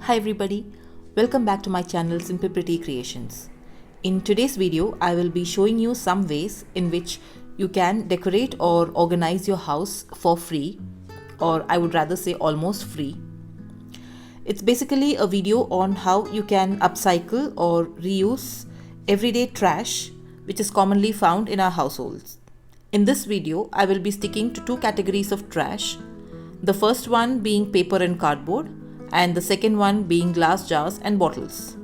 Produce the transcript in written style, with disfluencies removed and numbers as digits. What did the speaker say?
Hi everybody, welcome back to my channel SimplyPretty Creations. In today's video, I will be showing you some ways in which you can decorate or organize your house for free, or I would rather say almost free. It's basically a video on how you can upcycle or reuse everyday trash which is commonly found in our households. In this video, I will be sticking to two categories of trash. The first one being paper and cardboard, and the second one being glass jars and bottles.